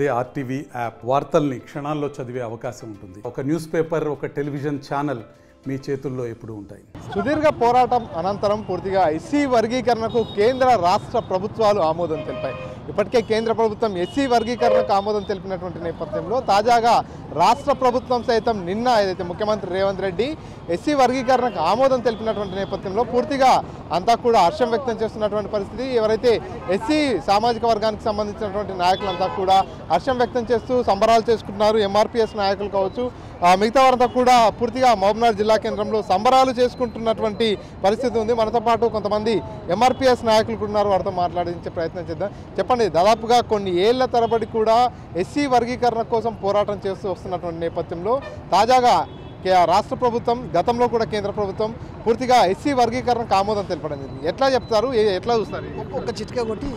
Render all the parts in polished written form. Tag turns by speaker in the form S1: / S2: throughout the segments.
S1: అదే RTV app వార్తల్ని క్షణాల్లో చదివే అవకాశం ఉంటుంది. ఒక న్యూస్ పేపర్, ఒక టెలివిజన్ ఛానల్ మీ చేతుల్లో ఎప్పుడూ ఉంటాయి.
S2: సుదీర్ఘ పోరాటం అనంతరం పూర్తిగా ఎస్సీ వర్గీకరణకు కేంద్ర రాష్ట్ర ప్రభుత్వాలు ఆమోదం తెలిపాయి. ఇప్పటికే కేంద్ర ప్రభుత్వం ఎస్సీ వర్గీకరణకు ఆమోదం తెలిపినటువంటి నేపథ్యంలో తాజాగా రాష్ట్ర ప్రభుత్వం సైతం నిన్న ఏదైతే ముఖ్యమంత్రి రేవంత్ రెడ్డి ఎస్సీ వర్గీకరణకు ఆమోదం తెలిపినటువంటి నేపథ్యంలో పూర్తిగా అంతా కూడా హర్షం వ్యక్తం చేస్తున్నటువంటి పరిస్థితి. ఎవరైతే ఎస్సీ సామాజిక వర్గానికి సంబంధించినటువంటి నాయకులంతా కూడా హర్షం వ్యక్తం చేస్తూ సంబరాలు చేసుకుంటున్నారు. ఎంఆర్పీఎస్ నాయకులు కావచ్చు, మిగతా వారంతా కూడా పూర్తిగా మహబూబ్నగర్ జిల్లా కేంద్రంలో సంబరాలు చేసుకుంటున్నటువంటి పరిస్థితి ఉంది. మనతో పాటు కొంతమంది ఎంఆర్పీఎస్ నాయకులు కూడా ఉన్నారు. వారితో మాట్లాడించే ప్రయత్నం చేద్దాం. చెప్పండి, దాదాపుగా కొన్ని ఏళ్ల తరబడి కూడా ఎస్సీ వర్గీకరణ కోసం పోరాటం చేస్తూ వస్తున్నటువంటి నేపథ్యంలో తాజాగా రాష్ట్ర ప్రభుత్వం, గతంలో కూడా కేంద్ర ప్రభుత్వం పూర్తిగా ఎస్సీ వర్గీకరణకు ఆమోదం తెలపడం జరిగింది. ఎట్లా చెప్తారు, ఎట్లా చూస్తారు?
S3: ఒక చిట్కా కొట్టి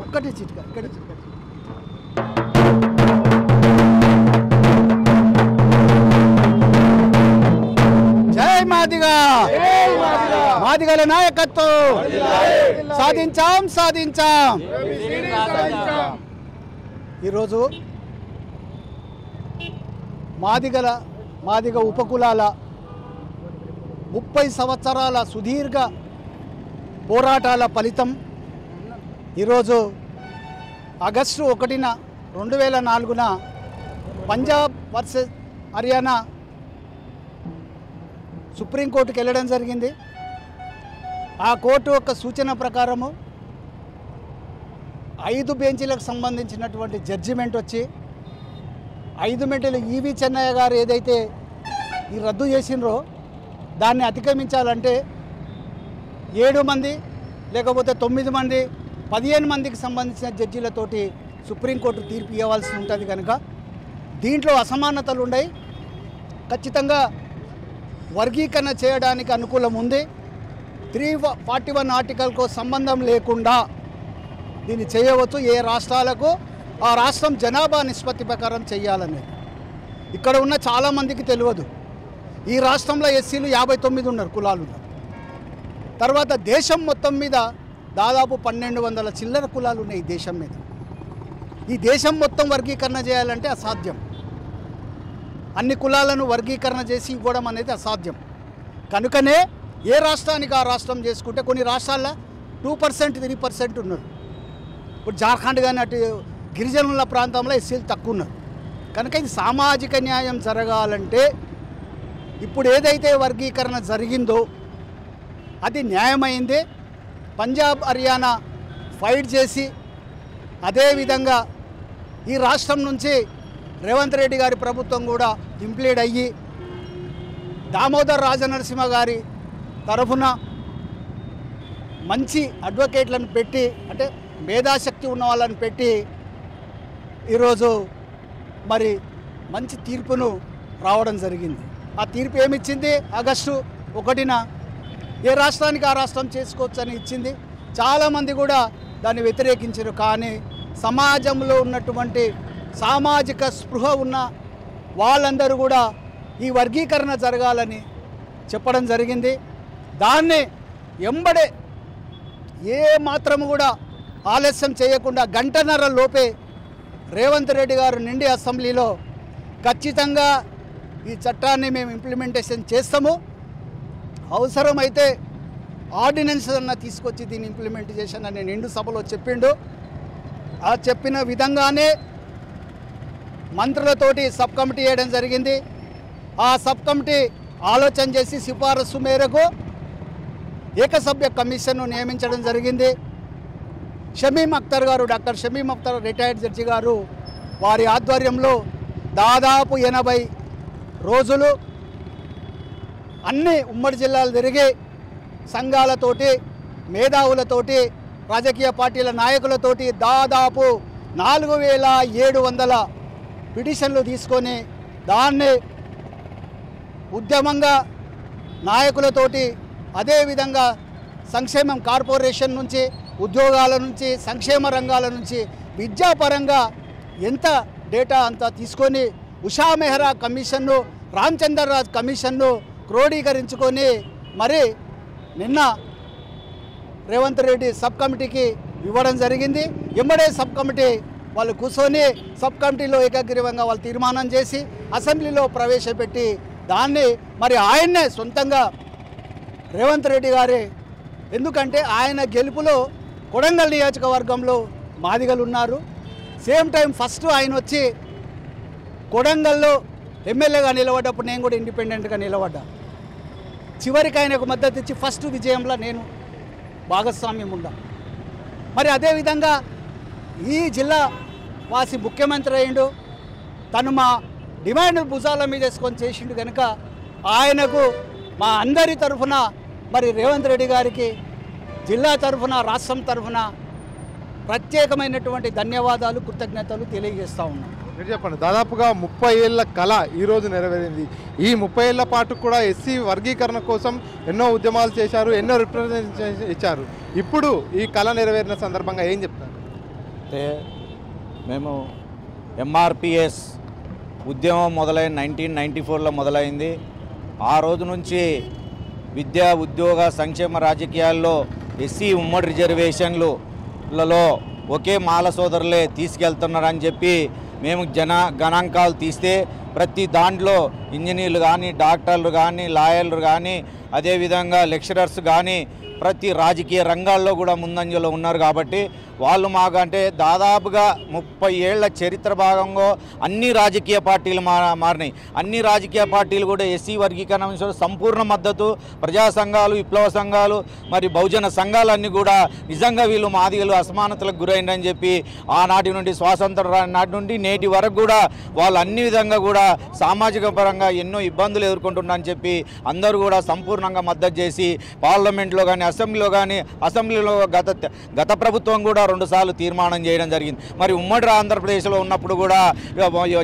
S3: ఒక్కటి చిట్కా. జై మాదిగా, మాదిగల నాయకత్వం సాధించాం. ఈరోజు మాదిగ ఉపకులాల 30 సంవత్సరాల సుదీర్ఘ పోరాటాల ఫలితం ఈరోజు ఆగస్టు 1, 2004 పంజాబ్ వర్సెస్ హర్యానా సుప్రీంకోర్టుకు వెళ్ళడం జరిగింది. ఆ కోర్టు యొక్క సూచన ప్రకారము 5 బెంచీలకు సంబంధించినటువంటి జడ్జిమెంట్ వచ్చి 5 బెంచీలు ఈవి చెన్నయ్య గారు ఏదైతే ఈ రద్దు చేసినరో దాన్ని అతిక్రమించాలంటే 7 మంది లేకపోతే 9 మంది 15 మందికి సంబంధించిన జడ్జీలతోటి సుప్రీంకోర్టు తీర్పు ఇవ్వాల్సి ఉంటుంది. కనుక దీంట్లో అసమానతలు ఉన్నాయి. ఖచ్చితంగా వర్గీకరణ చేయడానికి అనుకూలం ఉంది. 341 ఆర్టికల్కు సంబంధం లేకుండా దీన్ని చేయవచ్చు. ఏ రాష్ట్రాలకు ఆ రాష్ట్రం జనాభా నిష్పత్తి ప్రకారం చేయాలని ఇక్కడ ఉన్న చాలామందికి తెలియదు. ఈ రాష్ట్రంలో ఎస్సీలు 59 ఉన్నారు, కులాలు ఉన్నారు. తర్వాత దేశం మొత్తం మీద దాదాపు 1200 చిల్లర కులాలు ఉన్నాయి ఈ దేశం మీద. ఈ దేశం మొత్తం వర్గీకరణ చేయాలంటే అసాధ్యం. అన్ని కులాలను వర్గీకరణ చేసి ఇవ్వడం అనేది అసాధ్యం. కనుకనే ఏ రాష్ట్రానికి ఆ రాష్ట్రం చేసుకుంటే కొన్ని రాష్ట్రాల్లో 2%, 3% ఉన్నారు. ఇప్పుడు జార్ఖండ్ కానీ అటు గిరిజనుల ప్రాంతంలో ఎస్సీలు తక్కువ ఉన్నారు. కనుక ఇది సామాజిక న్యాయం జరగాలంటే ఇప్పుడు ఏదైతే వర్గీకరణ జరిగిందో అది న్యాయమైంది. పంజాబ్, హర్యానా ఫైట్ చేసి అదేవిధంగా ఈ రాష్ట్రం నుంచి రేవంత్ రెడ్డి గారి ప్రభుత్వం కూడా ఇంప్లీడ్ అయ్యి దామోదర్ రాజనరసింహ గారి తరఫున మంచి అడ్వకేట్లను పెట్టి, అంటే మేధాశక్తి ఉన్న వాళ్ళని పెట్టి ఈరోజు మరి మంచి తీర్పును రావడం జరిగింది. ఆ తీర్పు ఏమిచ్చింది? ఆగస్టు 1 ఏ రాష్ట్రానికి ఆ రాష్ట్రం చేసుకోవచ్చని ఇచ్చింది. చాలామంది కూడా దాన్ని వ్యతిరేకించారు. కానీ సమాజంలో ఉన్నటువంటి సామాజిక స్పృహ ఉన్న వాళ్ళందరూ కూడా ఈ వర్గీకరణ జరగాలని చెప్పడం జరిగింది. దాన్ని ఎంబడే ఏ మాత్రము కూడా ఆలస్యం చేయకుండా గంటన్నర లోపే రేవంత్ రెడ్డి గారు నిండి అసెంబ్లీలో ఖచ్చితంగా ఈ చట్టాన్ని మేము ఇంప్లిమెంటేషన్ చేస్తాము, అవసరమైతే ఆర్డినెన్స్ అన్న తీసుకొచ్చి దీన్ని ఇంప్లిమెంటేషన్ అని నిండు సభలో చెప్పిండు. ఆ చెప్పిన విధంగానే మంత్రులతోటి సబ్ కమిటీ వేయడం జరిగింది. ఆ సబ్ కమిటీ ఆలోచన చేసి సిఫారసు మేరకు ఏకసభ్య కమిషన్ను నియమించడం జరిగింది. షమీమ్ అఖ్తర్ గారు, doctor Shamim Akhtar retired judge గారు, వారి ఆధ్వర్యంలో దాదాపు 80 రోజులు అన్ని ఉమ్మడి జిల్లాలు తిరిగి సంఘాలతోటి, మేధావులతోటి, రాజకీయ పార్టీల నాయకులతోటి దాదాపు 4700 పిటిషన్లు తీసుకొని దాన్ని ఉద్యమంగా నాయకులతోటి, అదేవిధంగా సంక్షేమం కార్పొరేషన్ నుంచి, ఉద్యోగాల నుంచి, సంక్షేమ రంగాల నుంచి, విద్యాపరంగా ఎంత డేటా అంతా తీసుకొని ఉషా మెహ్రా కమిషన్ను, రామచంద్రరాజ్ కమిషన్ను క్రోడీకరించుకొని మరి నిన్న రేవంత్ రెడ్డి సబ్ కమిటీకి ఇవ్వడం జరిగింది. ఎంబడే సబ్ కమిటీ వాళ్ళు కూర్చొని సబ్ కమిటీలో ఏకగ్రీవంగా వాళ్ళు తీర్మానం చేసి అసెంబ్లీలో ప్రవేశపెట్టి దాన్ని మరి ఆయన్నే సొంతంగా రేవంత్ రెడ్డి గారే, ఎందుకంటే ఆయన గెలుపులో కొడంగల్ నియోజకవర్గంలో మాదిగలు ఉన్నారు. సేమ్ టైం ఫస్ట్ ఆయన వచ్చి కొడంగల్లో ఎమ్మెల్యేగా నిలబడ్డప్పుడు నేను కూడా ఇండిపెండెంట్గా నిలబడ్డా. చివరికి ఆయనకు మద్దతు ఇచ్చి ఫస్ట్ విజయంలో నేను భాగస్వామ్యం ఉండా. మరి అదేవిధంగా ఈ జిల్లా వాసి ముఖ్యమంత్రి అయ్యిండు, తను మా డిమాండ్ భుజాల మీద వేసుకొని చేసిండు కనుక ఆయనకు మా అందరి తరఫున మరి రేవంత్ రెడ్డి గారికి జిల్లా తరఫున రాష్ట్రం తరఫున ప్రత్యేకమైనటువంటి ధన్యవాదాలు కృతజ్ఞతలు తెలియజేస్తూ ఉన్నాం.
S2: మీరు చెప్పండి, దాదాపుగా 30 ఏళ్ల కళ ఈరోజు నెరవేరింది. ఈ 30 ఏళ్ల పాటు కూడా ఎస్సీ వర్గీకరణ కోసం ఎన్నో ఉద్యమాలు చేశారు, ఎన్నో రిప్రజెంటేషన్ ఇచ్చారు. ఇప్పుడు ఈ కళ నెరవేరిన సందర్భంగా ఏం చెప్తారు?
S4: అంటే మేము ఎంఆర్పిఎస్ ఉద్యమం మొదలైన 1994లో మొదలైంది. ఆ రోజు నుంచి విద్యా ఉద్యోగ సంక్షేమ రాజకీయాల్లో ఎస్సీ ఉమ్మడి రిజర్వేషన్లలో ఒకే మాల సోదరులే తీసుకెళ్తున్నారని చెప్పి మేము గణాంకాలు తీస్తే ప్రతి దాంట్లో ఇంజనీర్లు కానీ, డాక్టర్లు కానీ, లాయర్లు కానీ, అదేవిధంగా లెక్చరర్స్ కానీ ప్రతి రాజకీయ రంగాల్లో కూడా ముందంజలో ఉన్నారు. కాబట్టి వాళ్ళు మాకంటే దాదాపుగా 30 ఏళ్ల చరిత్ర భాగంగా అన్ని రాజకీయ పార్టీలు మారినాయి. అన్ని రాజకీయ పార్టీలు కూడా ఎస్సీ వర్గీకరణ సంపూర్ణ మద్దతు, ప్రజా సంఘాలు, విప్లవ సంఘాలు, మరి బహుజన సంఘాలన్నీ కూడా నిజంగా వీళ్ళు మాదిగలు అసమానతలకు గురైందని చెప్పి ఆనాటి నుండి స్వాతంత్ర నాటి నుండి నేటి వరకు కూడా వాళ్ళు అన్ని విధంగా కూడా సామాజిక పరంగా ఎన్నో ఇబ్బందులు ఎదుర్కొంటున్నారని చెప్పి అందరూ కూడా సంపూర్ణంగా మద్దతు చేసి పార్లమెంట్లో కానీ, అసెంబ్లీలో గత ప్రభుత్వం కూడా 2 సార్లు తీర్మానం చేయడం జరిగింది. మరి ఉమ్మడి ఆంధ్రప్రదేశ్లో ఉన్నప్పుడు కూడా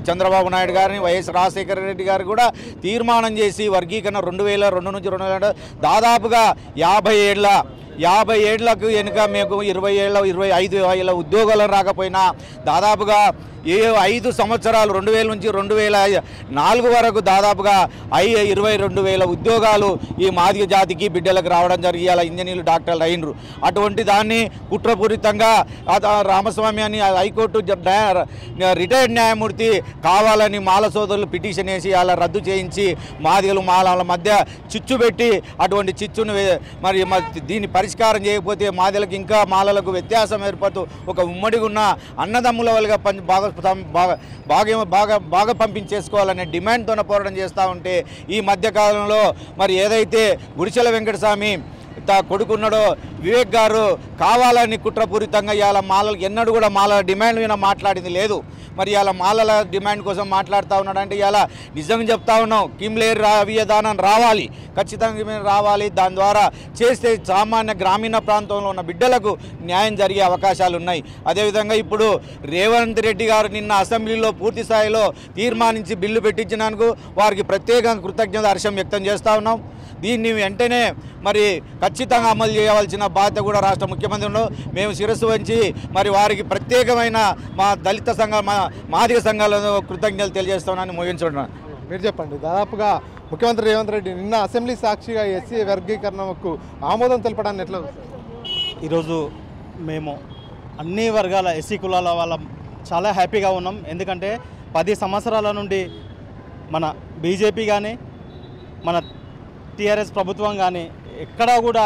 S4: చంద్రబాబు నాయుడు గారిని, వైఎస్ రాజశేఖర రెడ్డి గారు కూడా తీర్మానం చేసి వర్గీకరణ 2002 నుంచి 2000 దాదాపుగా 50 ఏళ్లకు వెనుక మీకు 25 ఏళ్ళ ఉద్యోగాలు రాకపోయినా దాదాపుగా 5 సంవత్సరాలు 2000 నుంచి 2004 వరకు దాదాపుగా 22,000 ఉద్యోగాలు ఈ మాదిగ జాతికి బిడ్డలకు రావడం జరిగి అలా ఇంజనీర్లు, డాక్టర్లు అయినరు. అటువంటి దాన్ని కుట్రపూరితంగా రామస్వామి అని హైకోర్టు రిటైర్డ్ న్యాయమూర్తి కావాలని మాల సోదరులు పిటిషన్ వేసి అలా రద్దు చేయించి మాదిగలు మాలల మధ్య చిచ్చు పెట్టి అటువంటి చిచ్చును మరి దీన్ని పరిష్కారం చేయకపోతే మాదిగలకు ఇంకా మాలలకు వ్యత్యాసం ఏర్పడుతూ ఒక ఉమ్మడిగా ఉన్న అన్నదమ్ముల వల్ల బాగా పంపించేసుకోవాలనే డిమాండ్తోనే పోరాటం చేస్తూ ఉంటే ఈ మధ్యకాలంలో మరి ఏదైతే గుడిచెల వెంకటస్వామి కొడుకున్నాడో వివేక్ గారు కావాలని కుట్రపూరితంగా ఇవాళ మాలలు ఎన్నడూ కూడా మాలల డిమాండ్ మీద మాట్లాడింది లేదు. మరి ఇవాళ మాలల డిమాండ్ కోసం మాట్లాడుతూ ఉన్నాడంటే ఇవాళ నిజంగా చెప్తా ఉన్నాం, కిమ్లేర్ విధానం రావాలి, ఖచ్చితంగా రావాలి. దాని ద్వారా చేస్తే సామాన్య గ్రామీణ ప్రాంతంలో ఉన్న బిడ్డలకు న్యాయం జరిగే అవకాశాలు ఉన్నాయి. అదేవిధంగా ఇప్పుడు రేవంత్ రెడ్డి గారు నిన్న అసెంబ్లీలో పూర్తి స్థాయిలో తీర్మానించి బిల్లు పెట్టించినందుకు వారికి ప్రత్యేకంగా కృతజ్ఞత హర్షం వ్యక్తం చేస్తూ ఉన్నాం. దీన్ని వెంటనే మరి ఖచ్చితంగా అమలు చేయవలసిన బాధ్యత కూడా రాష్ట్ర ముఖ్యమంత్రి మేము శిరస్సు వంచి మరి వారికి ప్రత్యేకమైన మా దళిత సంఘాల మాదిగ సంఘాలను కృతజ్ఞతలు తెలియజేస్తామని ముగించుకుంటున్నాను.
S2: మీరు చెప్పండి, దాదాపుగా ముఖ్యమంత్రి రేవంత్ రెడ్డి నిన్న అసెంబ్లీ సాక్షిగా ఎస్సీ వర్గీకరణకు ఆమోదం తెలపడాన్ని ఎట్లా?
S5: ఈరోజు మేము అన్ని వర్గాల ఎస్సీ కులాల వాళ్ళ చాలా హ్యాపీగా ఉన్నాం. ఎందుకంటే 10 సంవత్సరాల నుండి మన బీజేపీ కానీ మన టీఆర్ఎస్ ప్రభుత్వం కానీ ఎక్కడా కూడా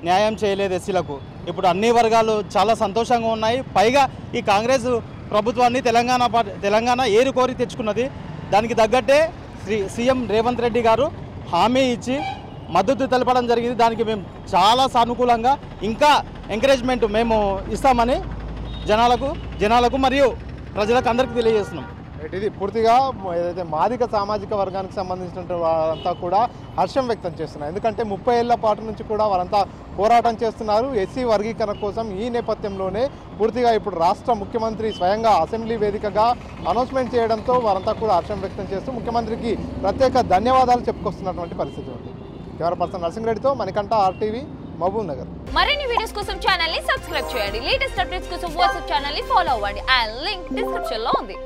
S5: న్యాయం చేయలేదు ఎస్సీలకు. ఇప్పుడు అన్ని వర్గాలు చాలా సంతోషంగా ఉన్నాయి. పైగా ఈ కాంగ్రెస్ ప్రభుత్వాన్ని తెలంగాణ ఏరు కోరి తెచ్చుకున్నది. దానికి తగ్గట్టే సీఎం రేవంత్ రెడ్డి గారు హామీ ఇచ్చి మద్దతు తెలపడం జరిగింది. దానికి మేము చాలా సానుకూలంగా ఇంకా ఎంకరేజ్మెంట్ మేము ఇస్తామని జనాలకు మరియు ప్రజలకు అందరికీ తెలియజేస్తున్నాం.
S2: ఇది పూర్తిగా ఏదైతే మాదిగ సామాజిక వర్గానికి సంబంధించిన వారంతా కూడా హర్షం వ్యక్తం చేస్తున్నారు. ఎందుకంటే 30 ఏళ్ల పాటు నుంచి కూడా వారంతా పోరాటం చేస్తున్నారు ఎస్సీ వర్గీకరణ కోసం. ఈ నేపథ్యంలోనే పూర్తిగా ఇప్పుడు రాష్ట్ర ముఖ్యమంత్రి స్వయంగా అసెంబ్లీ వేదికగా అనౌన్స్మెంట్ చేయడంతో వారంతా కూడా హర్షం వ్యక్తం చేస్తూ ముఖ్యమంత్రికి ప్రత్యేక ధన్యవాదాలు చెప్పుకొస్తున్నటువంటి పరిస్థితి ఉంది. కెమెరా పర్సన్ నరసింహరెడ్డితో మణికంఠ, RTV, మహబూబ్ నగర్.
S6: మరిన్ని వీడియోస్ కోసం ఛానల్ ని సబ్స్క్రైబ్ చేయండి. లేటెస్ట్ అప్డేట్స్ కోసం వాట్సాప్ ఛానల్ ని ఫాలో అవ్వండి. ఆ లింక్ డిస్క్రిప్షన్ లో ఉంది.